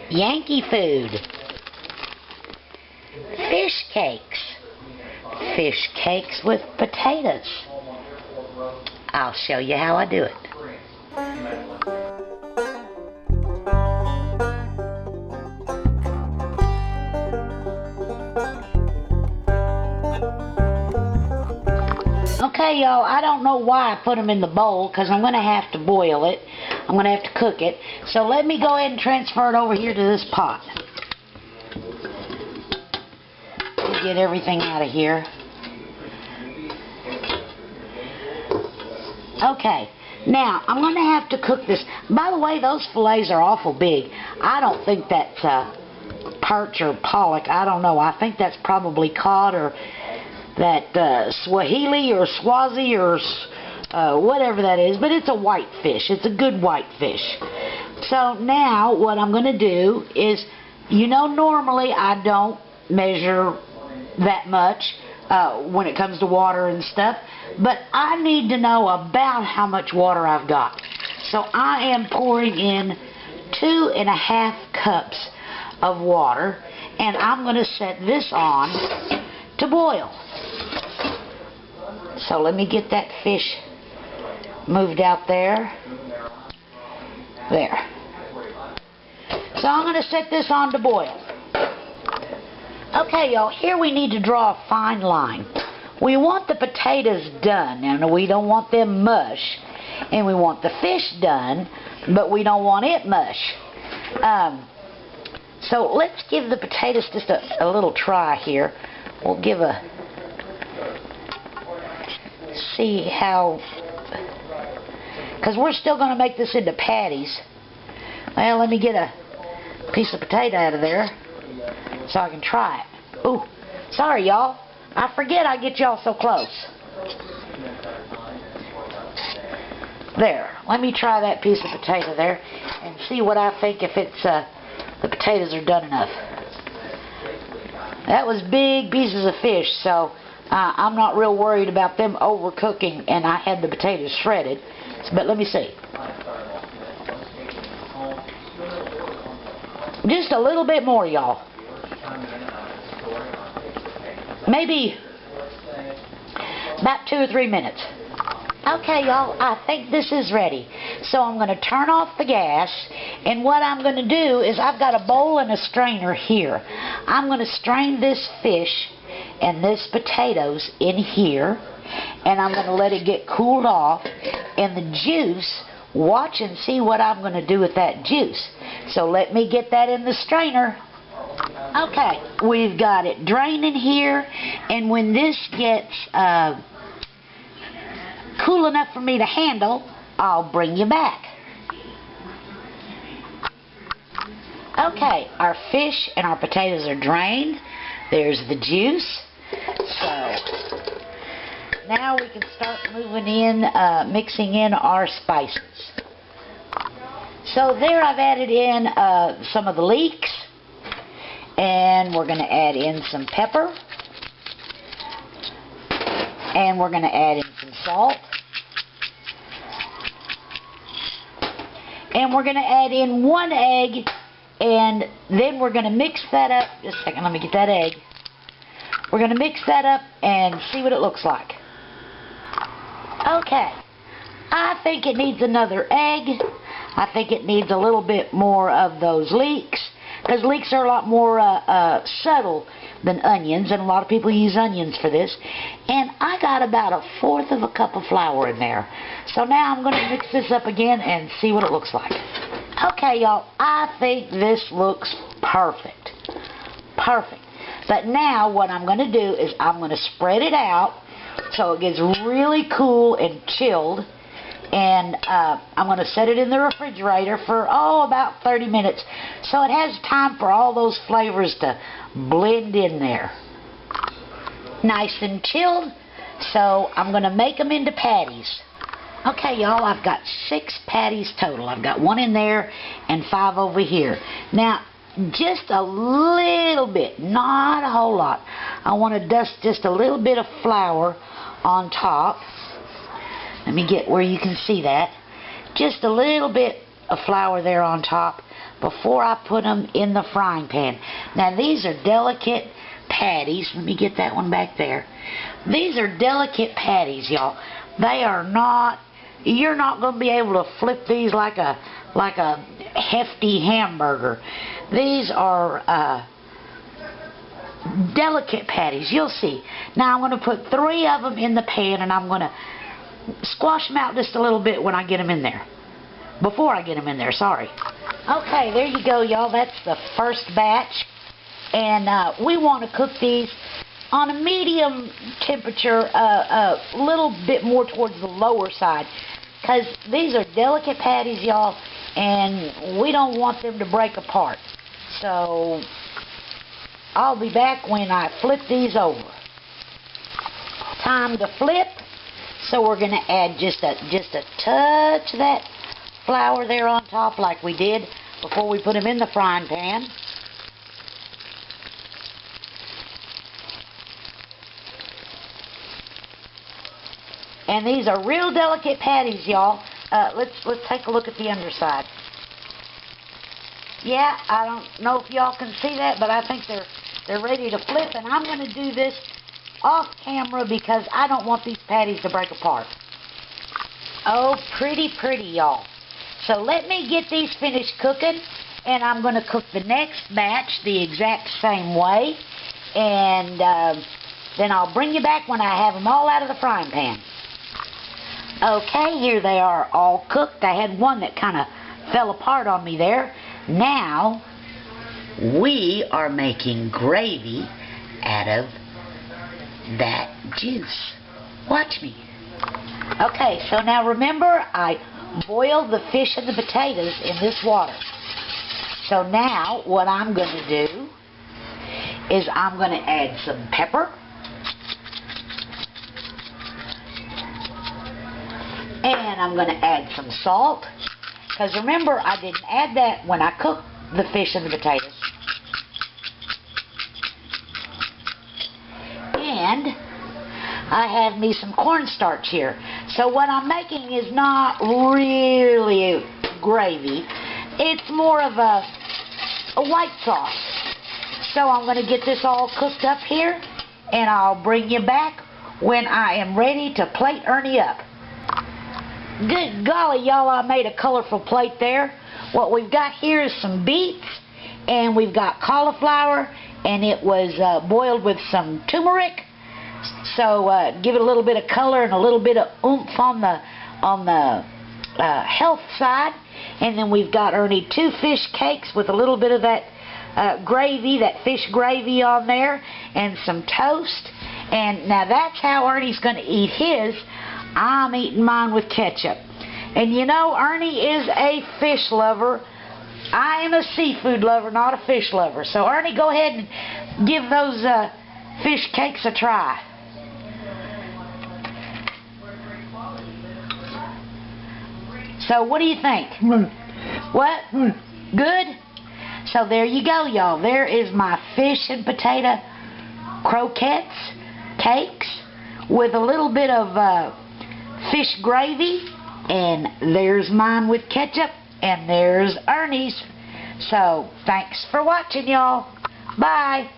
Yankee food. Fish cakes. Fish cakes with potatoes. I'll show you how I do it. Okay, y'all, I don't know why I put them in the bowl, because I'm going to have to boil it. I'm going to have to cook it. So let me go ahead and transfer it over here to this pot. Get everything out of here. Okay, now I'm going to have to cook this. By the way, those fillets are awful big. I don't think that's perch or pollock. I don't know. I think that's probably cod or that Swahili or Swazi or whatever that is. But it's a white fish. It's a good white fish. So now what I'm going to do is, you know, normally I don't measure that much when it comes to water and stuff, but I need to know about how much water I've got. So I am pouring in 2.5 cups of water, and I'm going to set this on to boil. So let me get that fish moved out there. There. So I'm going to set this on to boil. Okay, y'all, here we need to draw a fine line. We want the potatoes done, and we don't want them mush. And we want the fish done, but we don't want it mush. So let's give the potatoes just a little try here. We'll give a... see how... because we're still going to make this into patties. Well, let me get a piece of potato out of there so I can try it. Ooh, sorry y'all. I forget I get y'all so close. There. Let me try that piece of potato there and see what I think, if it's the potatoes are done enough. That was big pieces of fish, so I'm not real worried about them overcooking, and I had the potatoes shredded. But let me see. Just a little bit more, y'all. Maybe about 2 or 3 minutes. Okay, y'all, I think this is ready. So I'm going to turn off the gas, and what I'm going to do is, I've got a bowl and a strainer here. I'm going to strain this fish and this potatoes in here, and I'm going to let it get cooled off, and the juice, watch and see what I'm going to do with that juice. So let me get that in the strainer. Okay, we've got it draining here, and when this gets cool enough for me to handle, I'll bring you back. Okay, our fish and our potatoes are drained. There's the juice. So now we can start moving in, mixing in our spices. So there I've added in some of the leeks. And we're going to add in some pepper. And we're going to add in some salt. And we're going to add in 1 egg. And then we're going to mix that up. Just a second, let me get that egg. We're going to mix that up and see what it looks like. Okay. I think it needs another egg. I think it needs a little bit more of those leeks. Because leeks are a lot more subtle than onions, and a lot of people use onions for this. And I got about 1/4 of a cup of flour in there. So now I'm going to mix this up again and see what it looks like. Okay, y'all, I think this looks perfect. Perfect. But now what I'm going to do is I'm going to spread it out so it gets really cool and chilled. And I'm going to set it in the refrigerator for, about 30 minutes. So it has time for all those flavors to blend in there. Nice and chilled. So I'm going to make them into patties. Okay, y'all, I've got 6 patties total. I've got 1 in there and 5 over here. Now, just a little bit, not a whole lot. I want to dust just a little bit of flour on top. Let me get where you can see that. Just a little bit of flour there on top before I put them in the frying pan. Now these are delicate patties. Let me get that one back there. These are delicate patties, y'all. They are not, you're not going to be able to flip these like a hefty hamburger. These are delicate patties. You'll see. Now I'm going to put 3 of them in the pan, and I'm going to squash them out just a little bit when I get them in there. Before I get them in there, sorry. Okay, there you go, y'all. That's the first batch. And we want to cook these on a medium temperature, a little bit more towards the lower side. Because these are delicate patties, y'all, and we don't want them to break apart. So I'll be back when I flip these over. Time to flip. So we're going to add just a touch of that flour there on top like we did before we put them in the frying pan. And these are real delicate patties, y'all. Let's take a look at the underside. Yeah, I don't know if y'all can see that, but I think they're ready to flip, and I'm going to do this off camera because I don't want these patties to break apart. Oh, pretty, y'all. So let me get these finished cooking, and I'm going to cook the next batch the exact same way, and then I'll bring you back when I have them all out of the frying pan. Okay, here they are all cooked. I had one that kind of fell apart on me there. Now, we are making gravy out of that juice. Watch me. Okay, so now remember, I boiled the fish and the potatoes in this water. So now, what I'm going to do is I'm going to add some pepper. And I'm going to add some salt. Because remember, I didn't add that when I cooked the fish and the potatoes. And I have me some cornstarch here. So what I'm making is not really gravy. It's more of a white sauce. So I'm going to get this all cooked up here, and I'll bring you back when I am ready to plate Ernie up. Good golly, y'all, I made a colorful plate there. What we've got here is some beets, and we've got cauliflower, and it was boiled with some turmeric. So give it a little bit of color and a little bit of oomph on the health side. And then we've got Ernie 2 fish cakes with a little bit of that gravy, that fish gravy on there, and some toast. And now that's how Ernie's going to eat his. I'm eating mine with ketchup. And you know, Ernie is a fish lover. I am a seafood lover, not a fish lover. So Ernie, go ahead and give those fish cakes a try. So what do you think? What? Good? So there you go, y'all. There is my fish and potato croquettes, cakes, with a little bit of fish gravy, and there's mine with ketchup, and there's Ernie's. So thanks for watching, y'all. Bye.